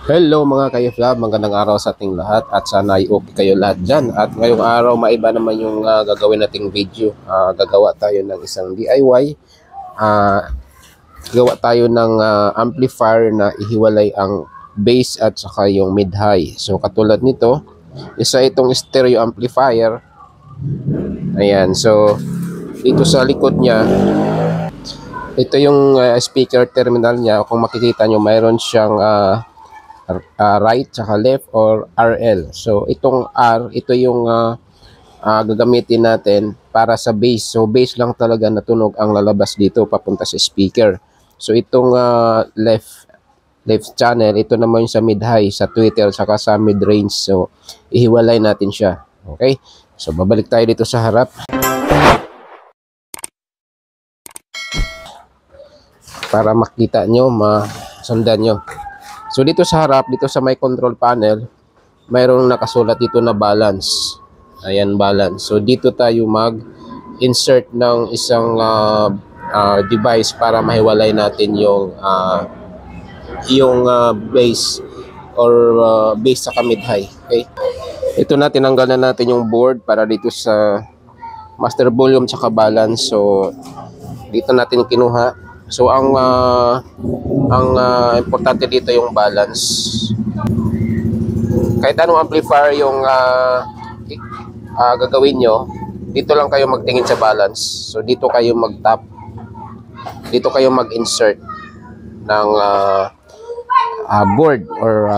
Hello mga ka-FLab, magandang araw sa ating lahat at sana ay okay kayo lahat dyan. At ngayong araw maiba naman yung gagawin nating video. Gagawa tayo ng isang DIY. Gawa tayo ng amplifier na ihiwalay ang bass at saka yung mid-high. So katulad nito, isa itong stereo amplifier. Ayan, so dito sa likod niya, ito yung speaker terminal niya. Kung makikita nyo, mayroon siyang right tsaka left or RL. So itong R, ito yung gagamitin natin para sa bass. So bass lang talaga na tunog ang lalabas dito papunta sa speaker. So itong left channel, ito naman yung sa mid-high, sa tweeter saka sa mid-range. So ihiwalay natin siya. Okay? So babalik tayo dito sa harap para makita nyo, masundan nyo. So dito sa harap, dito sa may control panel, mayroong nakasulat dito na balance. Ayan, balance. So dito tayo mag-insert ng isang device para mahiwalay natin yung bass or bass sa mid-high. Okay? Ito na, tinanggalan natin yung board para dito sa master volume tsaka balance. So dito natin kinuha. So ang importante dito yung balance. Kahit anong amplifier yung gagawin nyo, dito lang kayo magtingin sa balance. So dito kayo mag-tap, dito kayo mag-insert ng board or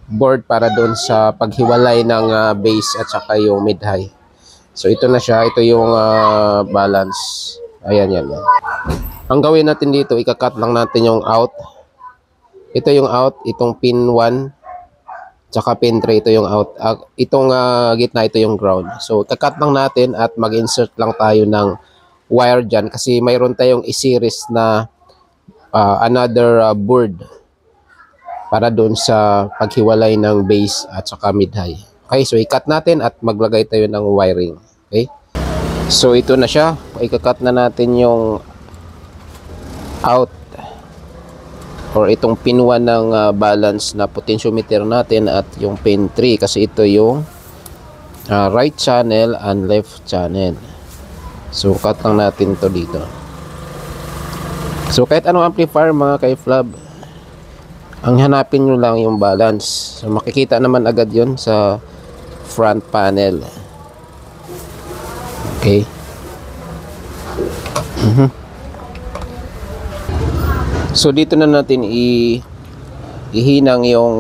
board para doon sa paghiwalay ng bass at saka yung mid-high. So ito na siya, ito yung balance. Ayan, yan. Ang gawin natin dito, ikakat lang natin yung out. Ito yung out, itong pin 1 tsaka pin 3, ito yung out. Itong gitna, ito yung ground. So ikakat lang natin at mag-insert lang tayo ng wire dyan kasi mayroon tayong i-series na another board para doon sa paghiwalay ng bass at saka mid-high. Okay, so ikat natin at maglagay tayo ng wiring. Okay, so ito na siya. Ikakat na natin yung out or itong pin 1 ng balance na potentiometer natin at yung pin 3 kasi ito yung right channel and left channel. So cut lang natin to dito. So kahit anong amplifier mga ka-FLab, ang hanapin nyo lang yung balance. So makikita naman agad yon sa front panel. Okay. So dito na natin ihinang yung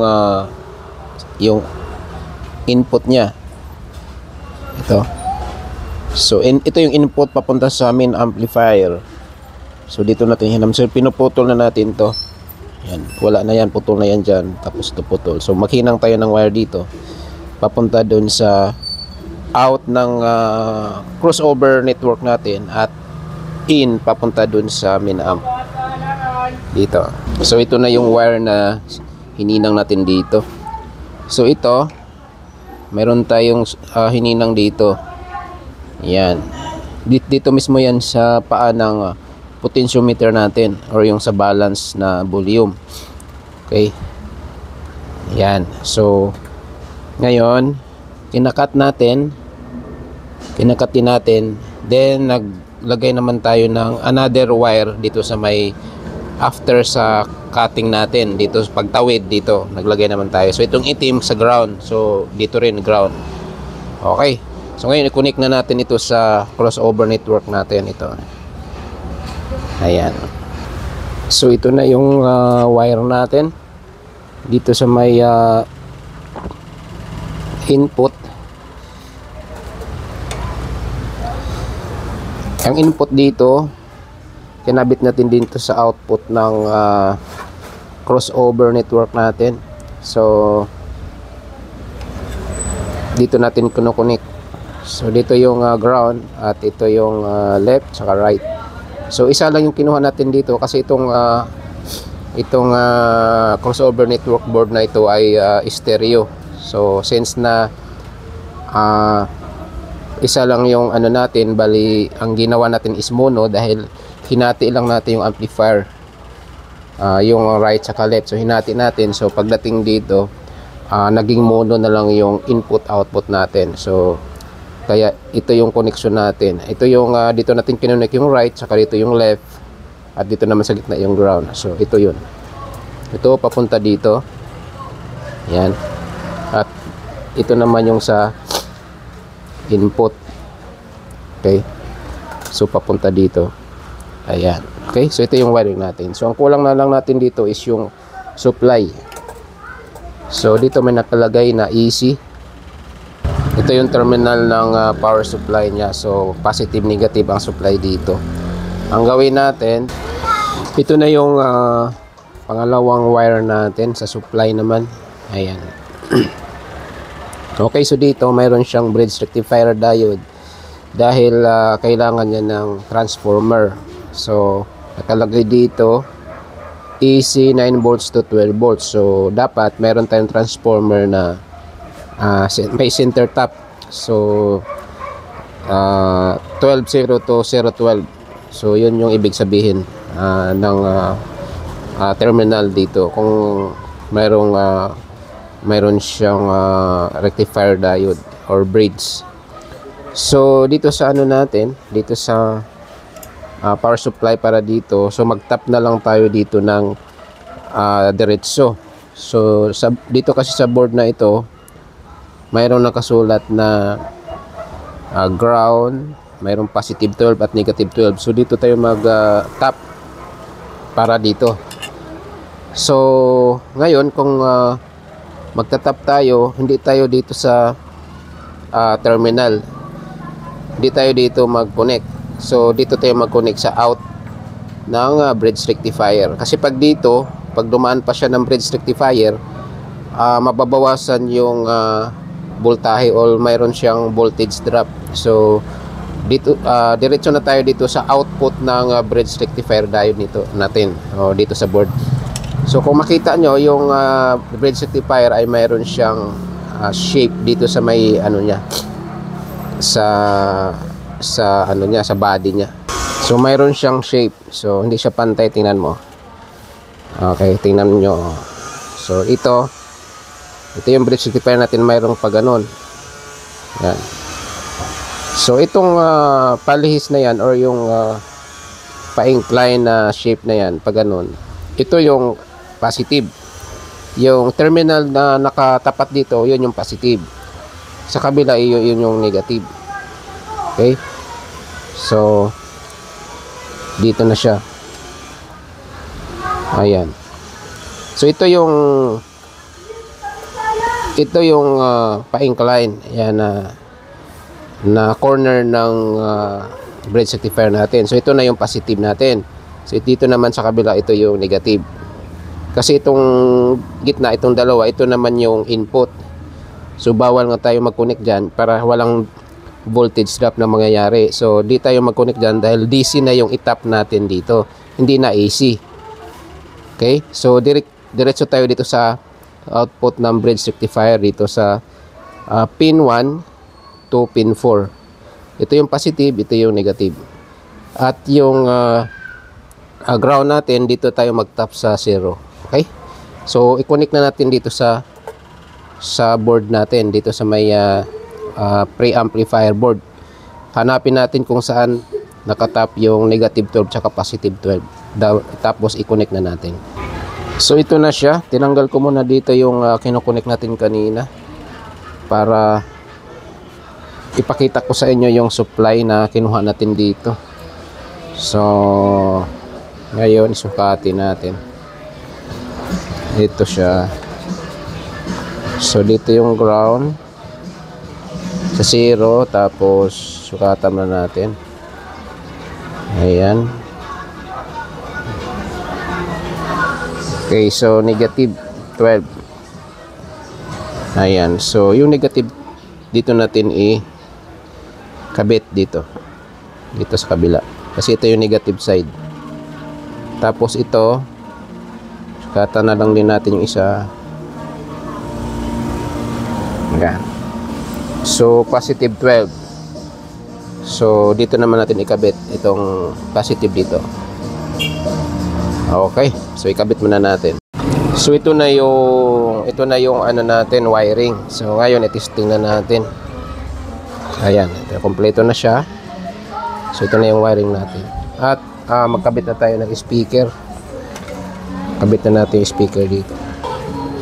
input niya. Ito. So ito yung input papunta sa main amplifier. So dito natin hinam. So pinuputol na natin to. Yan, wala na yan, putol na yan dyan. Tapos ito putol. So maghinang tayo ng wire dito papunta doon sa out ng crossover network natin at in papunta doon sa main amp dito. So ito na yung wire na hininang natin dito. So ito, meron tayong hininang dito. Yan. Dito mismo yan sa paa ng potentiometer natin or yung sa balance na volume. Okay. Yan. So ngayon, kinakat natin. Then naglagay naman tayo ng another wire dito sa may after sa cutting natin dito sa pagtawid dito naglagay naman tayo. So itong itim sa ground, so dito rin ground. Okay, so ngayon i-connect na natin ito sa crossover network natin. Ito, ayan. So ito na yung wire natin dito sa may input. Ang input dito kinabit natin dito sa output ng crossover network natin. So dito natin kinukunik. So dito yung ground at ito yung left saka right. So isa lang yung kinuha natin dito kasi itong crossover network board na ito ay stereo. So since na isa lang yung ano natin, bali ang ginawa natin is mono dahil hinati lang natin yung amplifier. yung right sa left. So hinati natin. So pagdating dito, naging mono na lang yung input-output natin. So kaya ito yung connection natin. Ito yung dito natin kinonect yung right, saka dito yung left, at dito naman sa gitna yung ground. So ito yun. Ito papunta dito. Yan. At ito naman yung sa input. Okay. So papunta dito. Ayan. Okay, so ito yung wiring natin. So ang kulang na lang natin dito is yung supply. So dito may nakalagay na AC. Ito yung terminal ng power supply niya. So positive, negative ang supply dito. Ang gawin natin, ito na yung pangalawang wire natin sa supply naman. Ayan. Okay, so dito mayroon siyang bridge rectifier diode dahil kailangan niya ng transformer. So nakalagay dito AC 9 volts to 12 volts. So dapat meron tayong transformer na may center tap. So 12-0 to 012. So yun yung ibig sabihin ng terminal dito kung mayroon siyang rectifier diode or bridge. So dito sa ano natin, dito sa power supply para dito, so mag-tap na lang tayo dito ng diretso. So dito kasi sa board na ito, mayroong nakasulat na ground, mayroong positive 12 at negative 12. So dito tayo mag-tap para dito. So ngayon kung magta-tap tayo, hindi tayo dito sa terminal, hindi tayo dito mag-connect. So dito tayo mag-connect sa out ng bridge rectifier. Kasi pag dito, pag dumaan pa siya ng bridge rectifier, mababawasan yung voltahe o mayroon siyang voltage drop. So dito diretso na tayo dito sa output ng bridge rectifier diode nito natin dito sa board. So kung makita nyo, yung bridge rectifier ay mayroon siyang shape dito sa may ano niya, sa ano niya, sa body niya. So mayroon siyang shape. So hindi siya pantay, tingnan mo. Okay, tingnan nyo. So ito yung bridge rectifier natin, mayroong pa ganun. Yan. So itong palihis na yan or yung pa-incline na shape na yan, pa ganun, ito yung positive. Yung terminal na nakatapat dito, yun yung positive. Sa kabila, yun yung negative. Okay? So dito na siya. Ayan. So ito yung pa-incline. Ayan na corner ng bridge rectifier natin. So ito na yung positive natin. So dito naman sa kabila, ito yung negative. Kasi itong gitna, itong dalawa, ito naman yung input. So bawal nga tayo mag-connect dyan para walang voltage drop na mangyayari. So di tayo mag-connect dyan dahil DC na yung itap natin dito, hindi na AC. Okay, so diretso tayo dito sa output ng bridge rectifier dito sa pin 1 to pin 4. Ito yung positive, ito yung negative. At yung ground natin, dito tayo mag-tap sa 0. Okay, so i-connect na natin dito sa board natin, dito sa may pre-amplifier board. Hanapin natin kung saan nakatap yung negative 12 tsaka positive 12. Tapos i-connect na natin. So ito na siya. Tinanggal ko muna dito yung kino-connect natin kanina para ipakita ko sa inyo yung supply na kinuha natin dito. So ngayon isukatin natin. Ito siya. So dito yung ground sa 0, tapos sukatan na natin. Ayan. Okay, so negative 12. Ayan, so yung negative dito natin kabit dito sa kabila, kasi ito yung negative side. Tapos ito sukatan na lang din natin yung isa. Ayan. So positive 12. So dito naman natin ikabit itong positive dito. Okay, so ikabit muna natin. So ito na yung ano natin, wiring. So ngayon i-testing na natin. Ayan, kompleto na siya. So ito na yung wiring natin. At magkabit na tayo ng speaker. Kabit na natin yung speaker dito.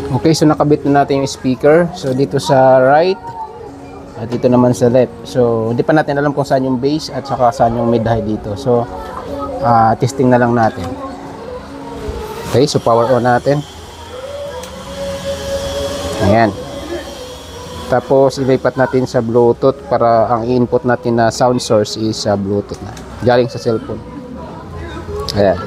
Okay, so nakabit na natin yung speaker. So dito sa right at dito naman sa left. So hindi pa natin alam kung saan yung bass at saka saan yung mid-high dito. So testing na lang natin. Okay, so power on natin. Ayan. Tapos ilipat natin sa Bluetooth para ang input natin na sound source is sa Bluetooth na. Galing sa cellphone. Ayan.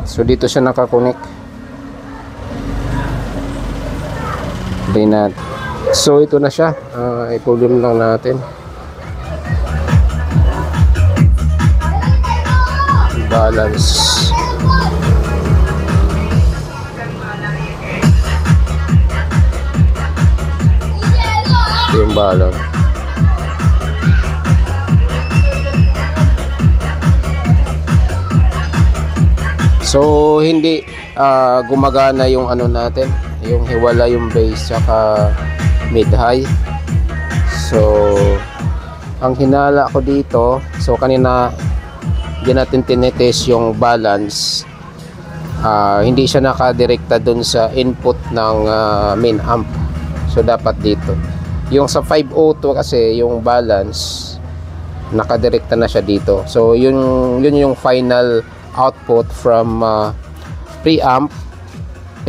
So dito siya nakakonect. Play natin. So ito na siya. I-volume lang natin. Balance. Ito yung balance. So hindi gumagana yung ano natin, yung hiwala yung bass saka mid high. So ang hinala ko dito, so kanina hindi natin tinetest yung balance. Hindi siya nakadirekta dun sa input ng main amp. So dapat dito. Yung sa 502 kasi yung balance nakadirekta na siya dito. So yun yung final output from preamp,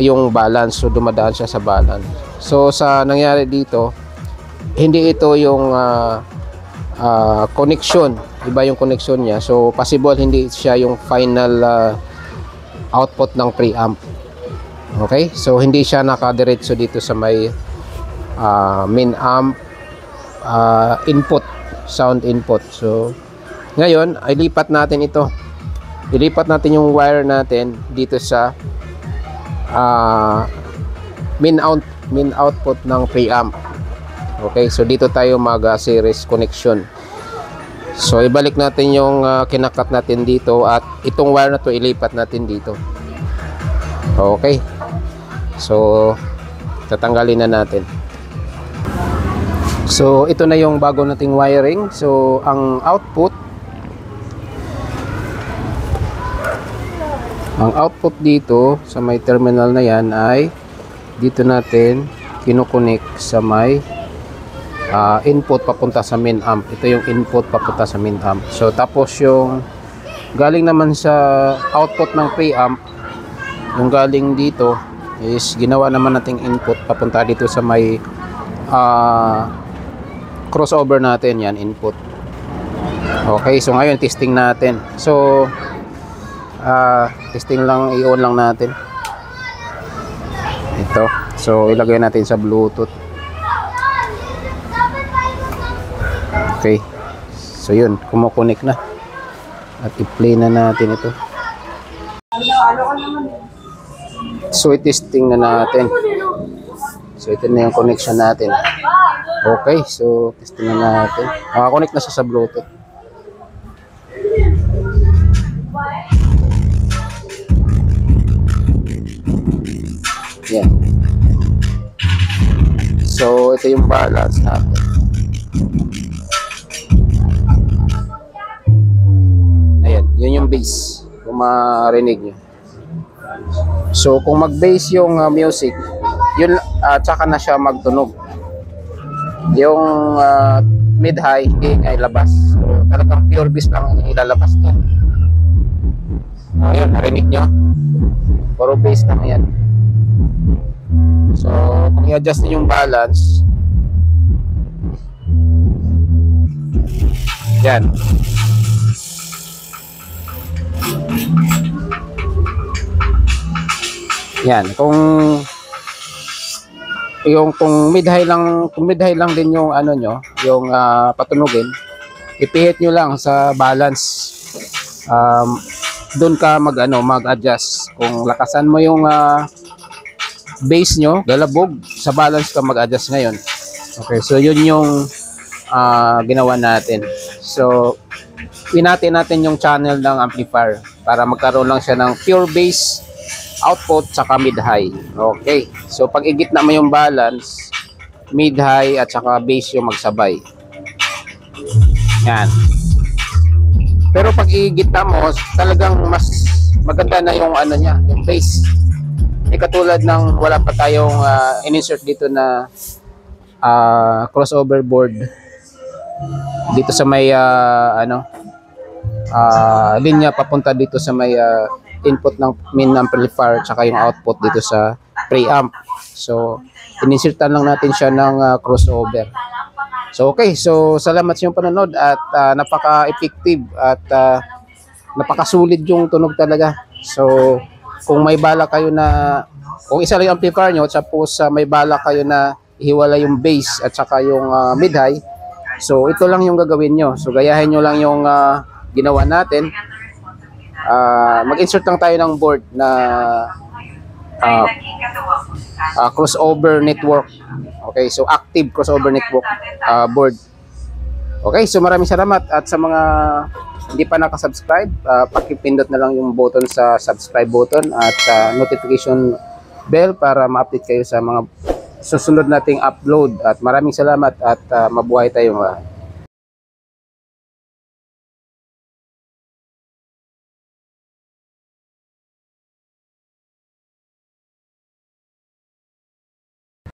yung balance. So dumadaan siya sa balance. So sa nangyari dito, hindi ito yung connection, iba yung connection niya. So possible hindi siya yung final output ng preamp. Okay, so hindi siya nakadiretso dito sa may main amp input, sound input. So ngayon ay lipat natin ito, ilipat natin yung wire natin dito sa main output ng preamp. Okay, so dito tayo mag series connection. So ibalik natin yung kinakat natin dito at itong wire na to ilipat natin dito. Okay, so tatanggalin na natin. So ito na yung bago nating wiring. So ang output dito sa may terminal na yan ay dito natin kinukonek sa may input papunta sa main amp. Ito yung input papunta sa main amp. So tapos yung galing naman sa output ng preamp, yung galing dito is ginawa naman nating input papunta dito sa may crossover natin, yan input. Okay, so ngayon testing natin. So testing lang, i-on lang natin ito. So ilagay natin sa Bluetooth. Okay, so yun, kumukonek na at i-play na natin ito. So i-testing na natin. So ito na yung connection natin. Okay, so testing na natin. Connect na siya sa Bluetooth. Yan. So ito yung balance natin. Yun yung bass, kung marinig nyo. So kung mag-bass yung music, yun tsaka na siya magtunog. Yung mid-high hindi ay labas. So talagang pure bass lang ang ilalabas niya. Ayun, narinig nyo, puro bass lang yan. So kung i-adjust nyo yung balance, yan. Yan, kung mid-high lang din yung ano nyo, yung patunugin, ipihit nyo lang sa balance. Doon ka mag-adjust. Kung lakasan mo yung bass nyo, galabog, sa balance ka mag-adjust ngayon. Okay, so yun yung ginawa natin. So pinati natin yung channel ng amplifier para magkaroon lang siya ng pure bass output saka mid-high. Okay. So pag igitna mo yung balance, mid-high at saka bass yung magsabay. Yan. Pero pag igitna mo, talagang mas maganda na yung ano niya, yung bass. Katulad ng wala pa tayong in-insert dito na crossover board dito sa may linya papunta dito sa may input ng main amplifier tsaka yung output dito sa preamp. So ininsertan lang natin siya ng crossover. So okay, so salamat sa inyong panonood at napaka-effective at napakasulit yung tunog talaga. So kung may bala kayo na, kung isa lang yung amplifier nyo, tapos may bala kayo na ihiwala yung bass at saka yung mid-high, so ito lang yung gagawin nyo. So gayahin nyo lang yung ginawa natin. Mag-insert lang tayo ng board na crossover network. Okay, so active crossover network board. Okay, so maraming salamat at sa mga hindi pa nakasubscribe, pakipindot na lang yung button sa subscribe button at notification bell para ma-update kayo sa mga susunod nating upload. At maraming salamat at mabuhay tayong